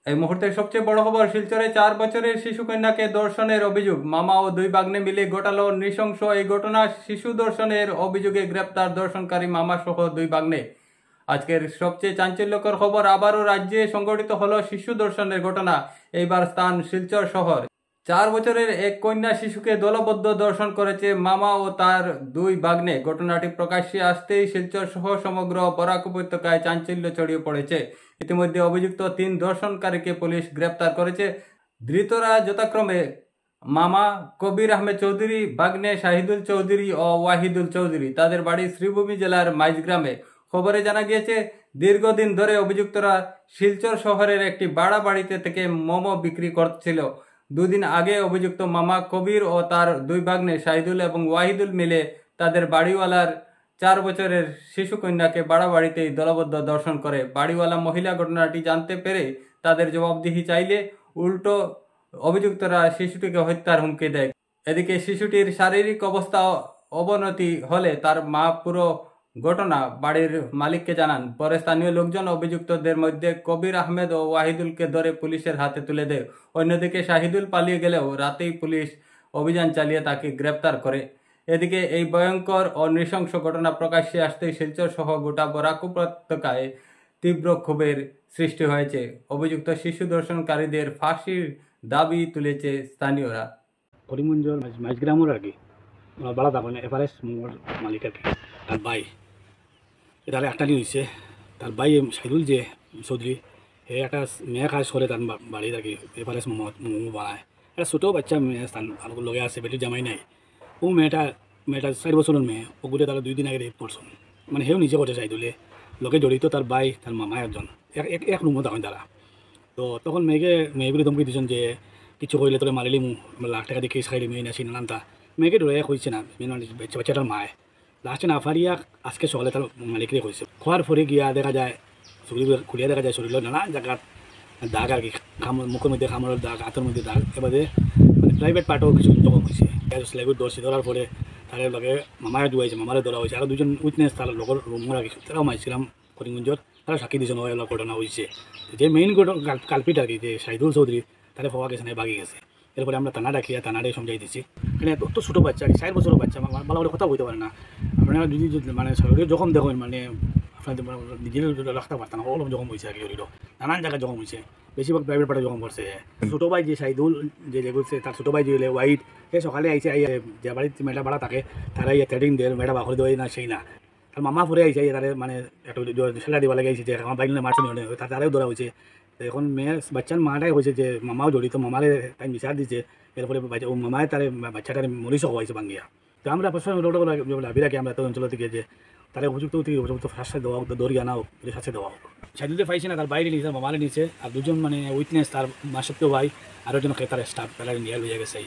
এই মুহূর্তে সবচেয়ে বড় খবর, শিলচরে 4 বছরের শিশু কন্যাকে ধর্ষণের অভিযোগ। মামা ও দুই ভাগ্নে মিলে ঘটালো নৃশংস এই ঘটনা। শিশু ধর্ষণের অভিযোগে গ্রেপ্তার ধর্ষণকারী মামা সহ দুই ভাগ্নে। আজকের সবচেয়ে চাঞ্চল্যকর খবর, আবারও রাজ্যে সংঘটিত হলো শিশু ধর্ষণের ঘটনা। এইবার স্থান শিলচর শহর। 4 বছরের এক কন্যা শিশুকে দলবদ্ধ ধর্ষণ করেছে মামা ও তার দুই ভাগ্নে। ঘটনাটি প্রকাশ্যে আসতেই শিলচর সহ সমগ্র বরাক উপত্যকায় চাঞ্চল্য ছড়িয়ে পড়েছে। ইতিমধ্যে অভিযুক্ত 3 ধর্ষণকারীকে পুলিশ গ্রেপ্তার করেছে। ধৃতরা যথাক্রমে মামা কবির আহমেদ চৌধুরী, ভাগ্নে শাহিদুল চৌধুরী ও ওয়াহিদুল চৌধুরী। তাদের বাড়ি শ্রীভূমি জেলার মাইজগ্রামে। খবরে জানা গিয়েছে, দীর্ঘদিন ধরে অভিযুক্তরা শিলচর শহরের একটি ভাড়া বাড়িতে থেকে মোমো বিক্রি করছিল। দুদিন আগে অভিযুক্ত মামা কবির ও তার দুই ভাগ্নে শাহিদুল এবং ওয়াহিদুল মিলে তাদের বাড়িওয়ালার 4 বছরের শিশু কন্যাকে ভাড়া বাড়িতেই দলবদ্ধ ধর্ষণ করে। বাড়িওয়ালা মহিলা ঘটনাটি জানতে পেরে তাদের জবাবদিহি চাইলে উল্টো অভিযুক্তরা শিশুটিকে হত্যার হুমকি দেয়। এদিকে শিশুটির শারীরিক অবস্থা অবনতি হলে তার মা পুরো ঘটনা বাড়ির মালিককে জানান। পরে স্থানীয় লোকজন অভিযুক্তদের মধ্যে কবির আহমেদ ও ওয়াহিদুলকে ধরে পুলিশের হাতে তুলে দেয়। অন্যদিকে শাহিদুল পালিয়ে গেলেও রাতেই পুলিশ অভিযান চালিয়ে তাকে গ্রেপ্তার করে। এদিকে এই ভয়ঙ্কর ও নৃশংস ঘটনা প্রকাশ্যে আসতেই শিলচর সহ গোটা বরাক উপত্যকায় তীব্র ক্ষোভের সৃষ্টি হয়েছে। অভিযুক্ত শিশু ধর্ষণকারীদের ফাঁসির দাবি তুলেছে স্থানীয়রা। করিমগঞ্জের মাঝগ্রামের আর কি বাড়া থাকেন এভারেস্ট মোড় মালিক আর কি, তার ভাই এটা একটালি হয়েছে। তার ভাই শাহিদুল যে চৌধুরী, সে একটা মেয়ে কাজ করে তার বাড়ির আর কি এভারেস্ট মোমো বানায়। একটা ছোটো বাচ্চা মেয়ে স্থান লগে আছে, বেটির জামাই নাই। ও মেয়েটা 4 বছরের মেয়ে, ও ঘুরে তারা 2 দিন আগে রেপ করছেন। মানে সেও নিজে করছে শাহিদুলে, লোকে জড়িত তার ভাই তার মামা একজন, এক রুমও থাকেন তারা। তো তখন মেয়েগুলি ধমকি দিচ্ছেন যে কিছু করলে তোরে মারিলি লাখ টাকা দিয়ে কেস খাইলি মেয়ে নাসি নানানটা। মেয়েকে ধরে কইছে না, বাচ্চাটার মায় লাস্টে না ফারিয়া আজকে সকালে তার মালিকরে কইছে। খোয়ার পরে গিয়া দেখা যায় শরীর খুলিয়া দেখা যায় শরীরের নানান জায়গার দাগ আর কি, মুখের মধ্যে খামড়ের দাগ, হাতের মধ্যে দাগ, এবারে মানে প্রাইভেট পার্টও কিছু জখম হয়েছে। স্লাইগুর দর্শি ধরার পরে তার লগে মামারে ডুবাইছে, মামারে ধরা হয়েছে। আরও 2জন উইটনেস তার লগর রুমর আর কি, তারাও মাইছিলাম করিমগঞ্জের, তারা সাক্ষী দিয়েছেন ওই ঘটনা হয়েছে। যে মেইন কালপিট আর কি, যে শাহিদুল চৌধুরী, তারা পাওয়া গেছে না, বাগি গেছে। এরপরে আমরা থানা ডাকিয়া থানারে সমঝাই দিচ্ছি। এখানে এত ছোটো বাচ্চা, 4 বছরের বাচ্চা, ভালো করে কথা বলতে পারে না। আপনারা যদি মানে শরীরে যখন দেখেন মানে আপনাদের নিজের রাখতে পারতেন না, ওরকম যখন হয়েছে আর কি, শরীরও নানান জায়গায় যখন হয়েছে, বেশিরভাগ প্রাইভেট পার্টে যখন করছে। ছোটো ভাই যে শাহিদুল যে করছে, তার ছোটো ভাই যে ওয়াইড, সে সকালে আইসে যে বাড়িতে মেয়েটা ভাড়া থাকে, তারা থ্রেডিং দেয়, মেয়েটা বাখর দেয় না, সেই না তার মামা পরে আইসে তাদের মানে একটু সেলা দিবা লাগে, যে আমার বাইক মারছে তারাও ধরা হয়েছে। এখন মেয়ের বাচ্চার মাটাই হয়েছে যে মামাও জড়িত, মামারে তাই বিচার দিচ্ছে। এরপরে ও মামায় তার বাচ্চাটার মরিচও হয়েছে ভাঙ্গিয়া। তো আমরা প্রশ্ন ভাবি রাখি আমরা তো অঞ্চল থেকে যে তারা উপযুক্ত ফাঁসে দেওয়া হোক, দৌড়িয়ে আনা হোক, শাস্তি দেওয়া হোক। শাহিদুলকে পাইছে না, তার বাইরে নিয়েছে, মামারে নিয়েছে, আর 2জন মানে উইটনেস তার মা সত্য ভাই, আরও একজন তার স্টাফ তারা নিয়ে গেছে।